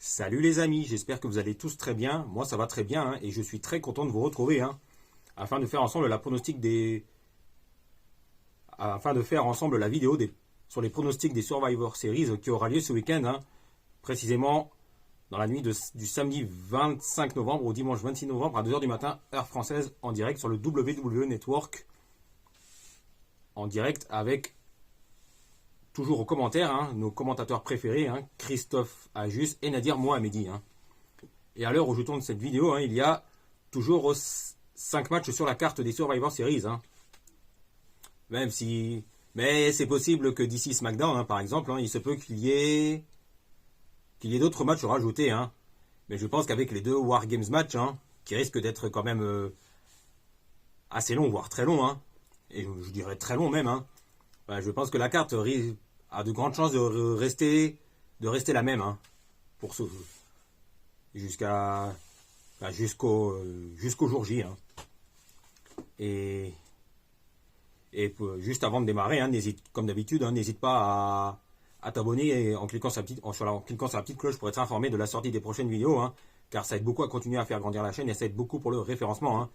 Salut les amis, j'espère que vous allez tous très bien. Moi ça va très bien et je suis très content de vous retrouver afin de faire ensemble la pronostic des afin de faire ensemble la vidéo sur les pronostics des Survivor Series qui aura lieu ce week-end, précisément dans la nuit du samedi 25 novembre au dimanche 26 novembre à 2 heures du matin, heure française, en direct sur le WWE Network, en direct avec toujours aux commentaires nos commentateurs préférés, Christophe Ajus et Nadir Mohamedi. Et à l'heure où je tourne cette vidéo, il y a toujours 5 matchs sur la carte des Survivor Series. Même si... Mais c'est possible que d'ici SmackDown, par exemple, il se peut qu'il y ait d'autres matchs rajoutés. Mais je pense qu'avec les deux War Games matchs, qui risquent d'être quand même assez longs, voire très longs, et je dirais très longs même, je pense que la carte a de grandes chances de rester la même pour jusqu'au jour J. Et juste avant de démarrer, comme d'habitude, n'hésite pas à t'abonner en cliquant sur la petite cloche pour être informé de la sortie des prochaines vidéos, car ça aide beaucoup à continuer à faire grandir la chaîne et ça aide beaucoup pour le référencement.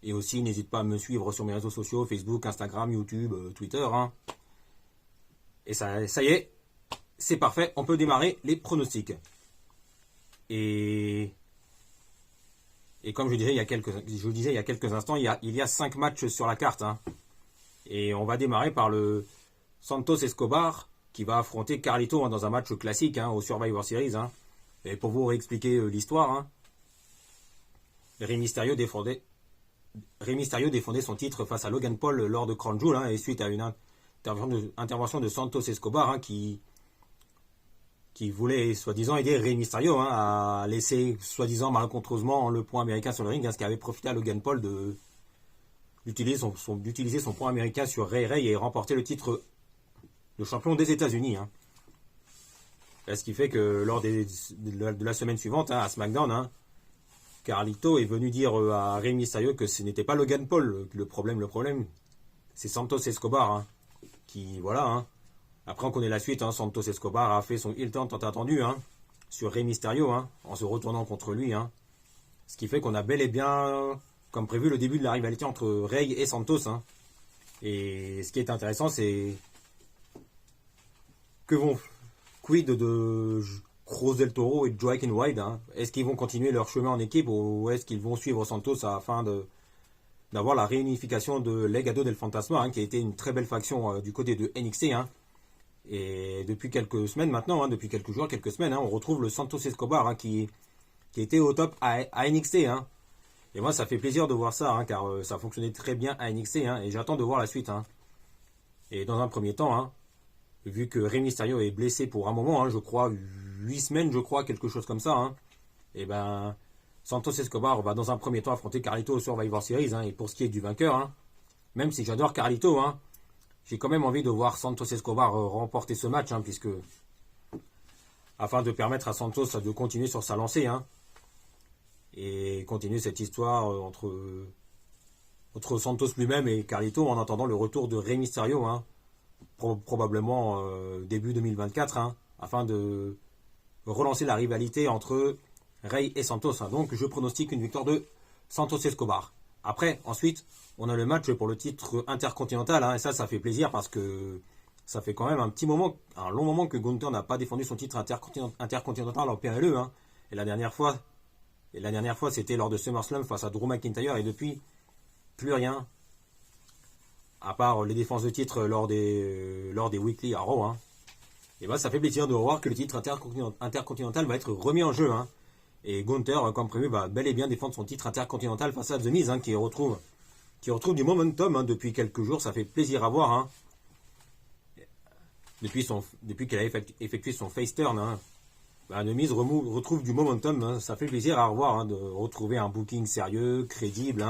Et aussi, n'hésite pas à me suivre sur mes réseaux sociaux, Facebook, Instagram, YouTube, Twitter. Et ça y est, c'est parfait, on peut démarrer les pronostics. Et comme je disais il y a quelques instants, il y a 5 matchs sur la carte. Et on va démarrer par le Santos Escobar qui va affronter Carlito dans un match classique au Survivor Series. Et pour vous réexpliquer l'histoire, Rey Mysterio défendait son titre face à Logan Paul lors de Crown Jewel, et suite à une intervention de Santos Escobar qui voulait soi-disant aider Rey Mysterio à laisser soi-disant malencontreusement le point américain sur le ring, ce qui avait profité à Logan Paul d'utiliser son point américain sur Rey et remporter le titre de champion des États-Unis. Ce qui fait que lors de la semaine suivante, à SmackDown, Carlito est venu dire à Rey Mysterio que ce n'était pas Logan Paul le problème, c'est Santos Escobar. Qui, voilà, Après on connaît la suite, Santos Escobar a fait son heel turn tant attendu sur Rey Mysterio, en se retournant contre lui. Ce qui fait qu'on a bel et bien, comme prévu, le début de la rivalité entre Rey et Santos. Et ce qui est intéressant, c'est quid de Cruz del Toro et Joaquin Wilde. Est-ce qu'ils vont continuer leur chemin en équipe ou est-ce qu'ils vont suivre Santos afin d'avoir la réunification de Legado del Fantasma, qui a été une très belle faction du côté de NXT. Et depuis quelques semaines maintenant, depuis quelques jours, quelques semaines, on retrouve le Santos Escobar qui était au top à NXT. Et moi, ça fait plaisir de voir ça, car ça fonctionnait très bien à NXT, et j'attends de voir la suite. Et dans un premier temps, vu que Rey Mysterio est blessé pour un moment, je crois, 8 semaines, quelque chose comme ça, et ben... Santos Escobar va dans un premier temps affronter Carlito au Survivor Series. Et pour ce qui est du vainqueur, même si j'adore Carlito, j'ai quand même envie de voir Santos Escobar remporter ce match, puisque afin de permettre à Santos de continuer sur sa lancée, et continuer cette histoire entre Santos lui-même et Carlito en attendant le retour de Rey Mysterio, probablement début 2024, afin de relancer la rivalité entre Rey et Santos. Donc je pronostique une victoire de Santos Escobar. Après, ensuite, on a le match pour le titre intercontinental, et ça fait plaisir parce que ça fait quand même un long moment que Gunther n'a pas défendu son titre intercontinental en PLE. Et la dernière fois, c'était lors de SummerSlam face à Drew McIntyre, et depuis, plus rien, à part les défenses de titre lors des Weekly à Raw. Et ça fait plaisir de voir que le titre intercontinental va être remis en jeu. Et Gunther, comme prévu, va bel et bien défendre son titre intercontinental face à The Miz, qui retrouve du momentum depuis quelques jours. Ça fait plaisir à voir. Depuis qu'elle a effectué son face turn, The Miz retrouve du momentum. Ça fait plaisir à revoir, de retrouver un booking sérieux, crédible.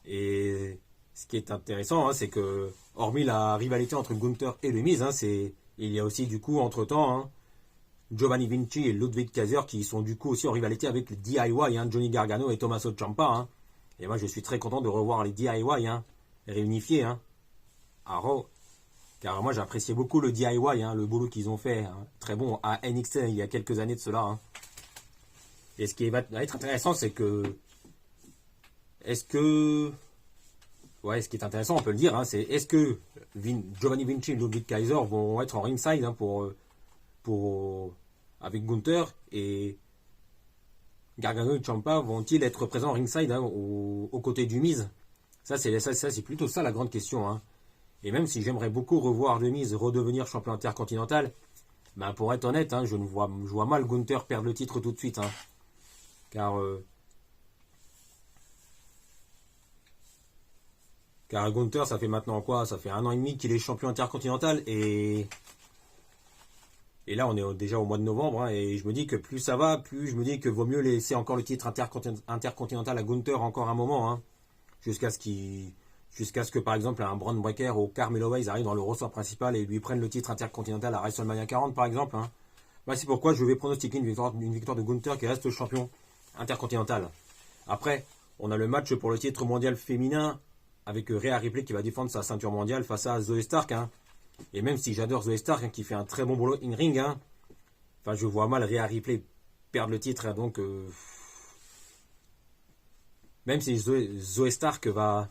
Et ce qui est intéressant, c'est que, hormis la rivalité entre Gunther et The Miz, il y a aussi du coup, entre-temps, Giovanni Vinci et Ludwig Kaiser qui sont du coup aussi en rivalité avec les DIY, Johnny Gargano et Tommaso Ciampa. Et moi je suis très content de revoir les DIY réunifiés à Raw. Car moi, j'ai apprécié beaucoup le DIY, hein, le boulot qu'ils ont fait, hein, très bon à NXT il y a quelques années de cela. Hein. Et ce qui va être intéressant, c'est que est-ce que ouais, ce qui est intéressant, on peut le dire, hein, c'est est-ce que Giovanni Vinci et Ludwig Kaiser vont être en ringside hein, pour avec Gunther et Gargano et Ciampa vont-ils être présents en ringside hein, aux côtés du Miz. C'est plutôt ça la grande question. Hein. Et même si j'aimerais beaucoup revoir le Miz redevenir champion intercontinental, ben pour être honnête, hein, je vois mal Gunther perdre le titre tout de suite. Hein. Car Car Gunther, ça fait maintenant quoi? Ça fait 1 an et demi qu'il est champion intercontinental et là on est déjà au mois de novembre hein, et je me dis que plus ça va, plus je me dis que vaut mieux laisser encore le titre intercontinental à Gunther encore un moment hein, jusqu'à ce que par exemple un Braun Breaker ou Carmelo Hayes arrive dans le roster principal et lui prennent le titre intercontinental à WrestleMania 40 par exemple. Hein. Bah, c'est pourquoi je vais pronostiquer une victoire de Gunther qui reste champion intercontinental. Après, on a le match pour le titre mondial féminin avec Rhea Ripley qui va défendre sa ceinture mondiale face à Zoe Stark. Hein. Et même si j'adore Zoe Stark hein, qui fait un très bon boulot in ring, hein, enfin je vois mal Rhea Ripley perdre le titre. Hein, donc même si Zoe Stark va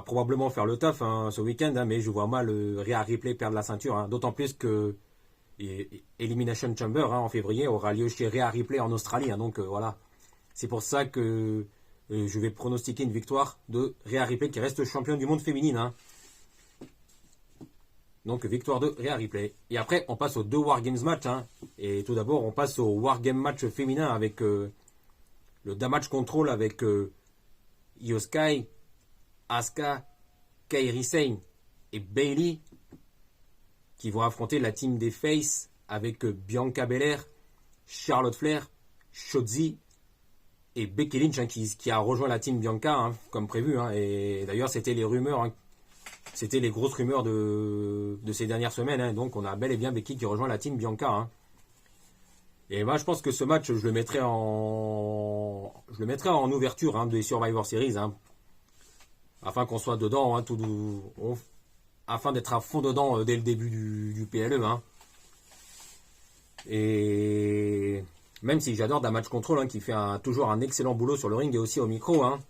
probablement faire le taf hein, ce week-end, hein, mais je vois mal Rhea Ripley perdre la ceinture. Hein, d'autant plus que Elimination Chamber hein, en février aura lieu chez Rhea Ripley en Australie. Hein, donc voilà. C'est pour ça que je vais pronostiquer une victoire de Rhea Ripley qui reste championne du monde féminine. Hein. Donc victoire de Rhea Ripley. Et après, on passe aux 2 Wargames match. Hein. Et tout d'abord, on passe au Wargame match féminin avec le Damage Control avec Io Sky, Asuka, Kairi Sane et Bayley qui vont affronter la team des Face avec Bianca Belair, Charlotte Flair, Shotzi et Becky Lynch hein, qui a rejoint la team Bianca hein, comme prévu. Hein, et d'ailleurs, c'était les rumeurs, hein, c'était les grosses rumeurs de ces dernières semaines. Hein, donc, on a bel et bien Becky qui rejoint la team Bianca. Hein. Et moi, je pense que ce match, je le mettrai en ouverture hein, des Survivor Series, hein, afin qu'on soit dedans, hein, afin d'être à fond dedans dès le début du PLE. Hein. Et même si j'adore Damage Control hein, qui fait toujours un excellent boulot sur le ring et aussi au micro. Hein,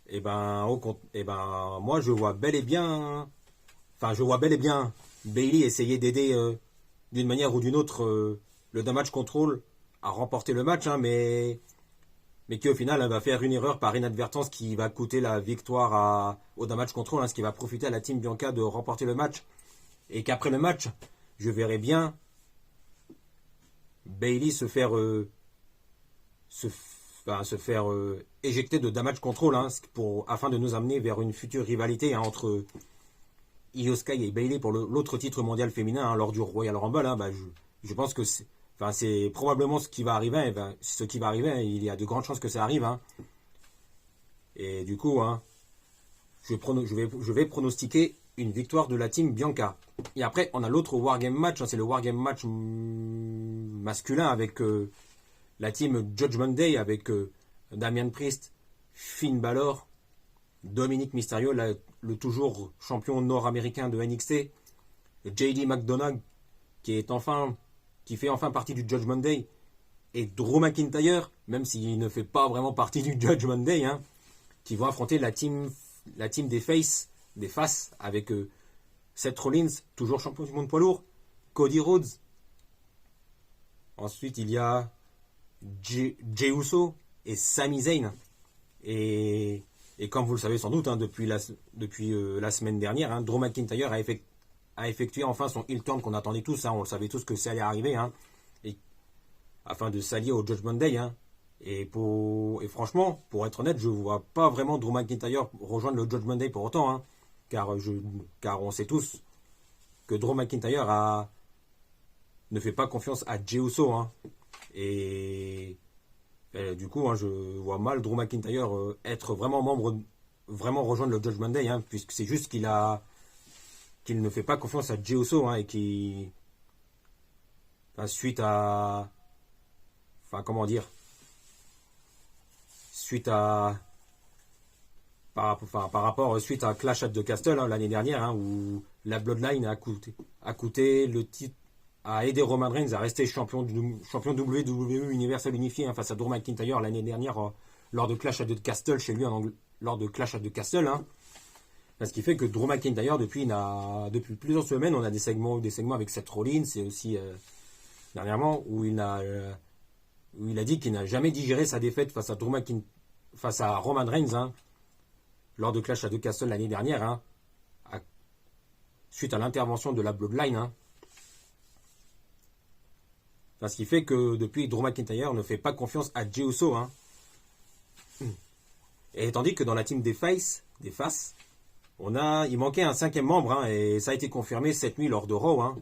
et ben moi je vois bel et bien Bayley essayer d'aider d'une manière ou d'une autre le Damage Control à remporter le match, hein, mais qui au final elle va faire une erreur par inadvertance qui va coûter la victoire au Damage Control, hein, ce qui va profiter à la team Bianca de remporter le match. Et qu'après le match, je verrai bien Bayley se faire éjecter de Damage Control hein, afin de nous amener vers une future rivalité hein, entre Io Sky et Bayley pour l'autre titre mondial féminin hein, lors du Royal Rumble. Hein, je pense que c'est probablement ce qui va arriver. Hein, il y a de grandes chances que ça arrive. Hein. Et du coup, hein, je vais pronostiquer une victoire de la team Bianca. Et après, on a l'autre Wargame match. Hein, c'est le Wargame match masculin avec la team Judgment Day avec Damian Priest, Finn Balor, Dominic Mysterio, le toujours champion nord-américain de NXT, JD McDonagh qui fait enfin partie du Judgment Day, et Drew McIntyre, même s'il ne fait pas vraiment partie du Judgment Day, hein, qui vont affronter la team des Faces, avec Seth Rollins, toujours champion du monde poids lourd, Cody Rhodes. Ensuite, il y a Jey Uso et Sami Zayn. Et comme vous le savez sans doute, hein, depuis la semaine dernière, hein, Drew McIntyre a effectué enfin son heel turn qu'on attendait tous. Hein, on le savait tous que ça allait arriver. Hein, afin de s'allier au Judgment Day. Hein. Et franchement, pour être honnête, je ne vois pas vraiment Drew McIntyre rejoindre le Judgment Day pour autant. Hein, car on sait tous que Drew McIntyre ne fait pas confiance à Jey Uso. Hein, et du coup, hein, je vois mal Drew McIntyre être vraiment rejoindre le Judgment Day, hein, puisque c'est juste qu'il ne fait pas confiance à Jey Uso, hein, et suite à par rapport suite à Clash at the Castle l'année dernière, où la Bloodline a coûté le titre, a aidé Roman Reigns à rester champion WWE Universal Unifié face à Drew McIntyre l'année dernière lors de Clash at the Castle chez lui lors de Clash at the Castle. Ce qui fait que Drew McIntyre, depuis plusieurs semaines, on a des segments avec Seth Rollins, et aussi dernièrement où il a dit qu'il n'a jamais digéré sa défaite face à Roman Reigns lors de Clash at the Castle l'année dernière, suite à l'intervention de la Bloodline. Ce qui fait que depuis, Drew McIntyre ne fait pas confiance à Jey Uso. Et tandis que dans la team des Faces, il manquait un 5e membre, et ça a été confirmé cette nuit lors de Raw.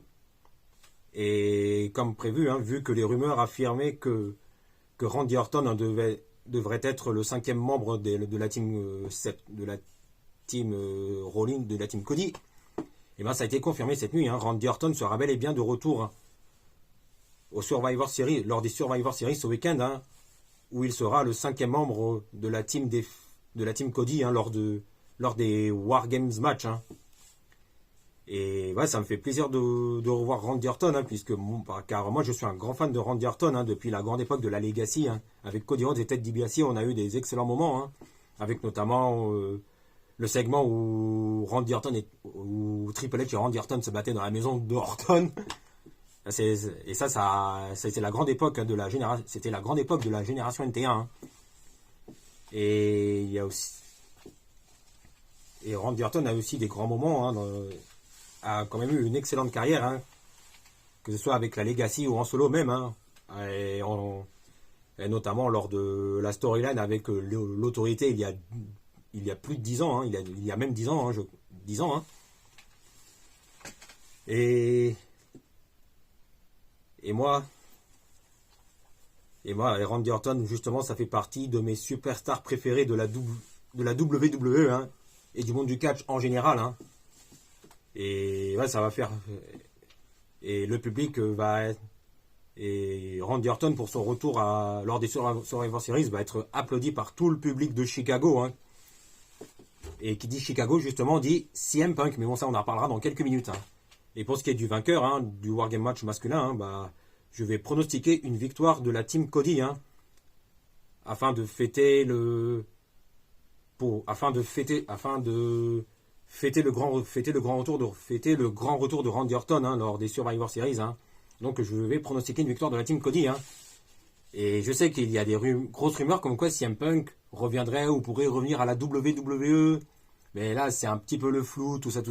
Et comme prévu, vu que les rumeurs affirmaient que Randy Orton devrait être le 5e membre de la team Rollins, de la team Cody, et ça a été confirmé cette nuit. Randy Orton sera bel et bien de retour au Survivor Series, lors des Survivor Series ce week-end, où il sera le 5e membre de la team Cody lors des War Games match. Et ça me fait plaisir de revoir Randy Orton, car moi je suis un grand fan de Randy Orton depuis la grande époque de la Legacy, avec Cody Rhodes et Ted DiBiase. On a eu des excellents moments, avec notamment le segment où Triple H et Randy Orton se battaient dans la maison de Orton. Et ça c'était la grande époque de la génération. C'était la grande époque de la génération NT1. Et il y a aussi. Et Randy Orton a aussi des grands moments. A quand même eu une excellente carrière, que ce soit avec la Legacy ou en solo même. Et notamment lors de la storyline avec l'autorité il y a plus de 10 ans. Il y a même 10 ans. 10 ans. Et moi, Randy Orton, justement, ça fait partie de mes superstars préférés de la WWE, et du monde du catch en général. Et ça va faire. Et le public et Randy Orton, pour son retour lors des Survivor Series, va être applaudi par tout le public de Chicago. Et qui dit Chicago, justement, dit CM Punk. Mais ça, on en reparlera dans quelques minutes. Et pour ce qui est du vainqueur, du Wargame match masculin, je vais pronostiquer une victoire de la team Cody, afin de fêter le grand retour de Randy Orton lors des Survivor Series. Donc je vais pronostiquer une victoire de la team Cody. Et je sais qu'il y a des grosses rumeurs comme quoi CM Punk reviendrait ou pourrait revenir à la WWE. Mais là, c'est un petit peu le flou, tout ça.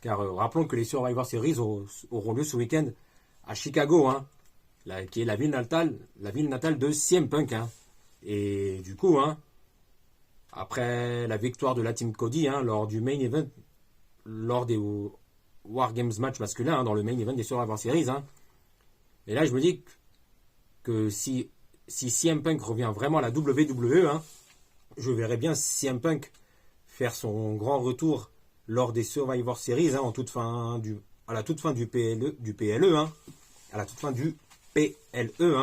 Car rappelons que les Survivor Series auront lieu ce week-end à Chicago, qui est la ville natale de CM Punk. Et du coup, après la victoire de la team Cody lors du main event, lors des War Games match masculin, dans le main event des Survivor Series. Et là, je me dis que si CM Punk revient vraiment à la WWE, je verrais bien CM Punk faire son grand retour lors des Survivor Series, à la toute fin du PLE, à la toute fin du PLE,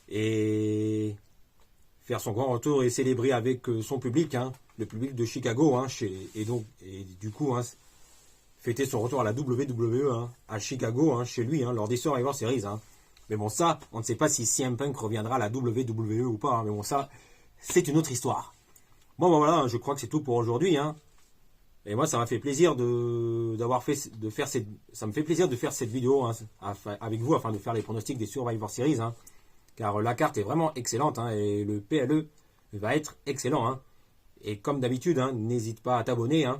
et faire son grand retour et célébrer avec son public, le public de Chicago, et du coup, fêter son retour à la WWE, à Chicago, chez lui, lors des Survivor Series. Mais ça, on ne sait pas si CM Punk reviendra à la WWE ou pas, mais ça, c'est une autre histoire. Voilà, je crois que c'est tout pour aujourd'hui. Et moi, ça m'a fait plaisir ça me fait plaisir de faire cette vidéo avec vous, afin de faire les pronostics des Survivor Series, car la carte est vraiment excellente, et le PLE va être excellent. Et comme d'habitude, n'hésite pas à t'abonner,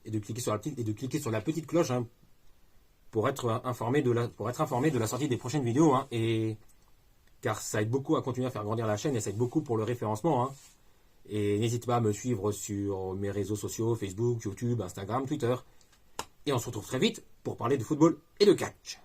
et de cliquer sur la petite cloche, pour être informé de la sortie des prochaines vidéos, car ça aide beaucoup à continuer à faire grandir la chaîne, et ça aide beaucoup pour le référencement. Et n'hésite pas à me suivre sur mes réseaux sociaux, Facebook, YouTube, Instagram, Twitter. Et on se retrouve très vite pour parler de football et de catch.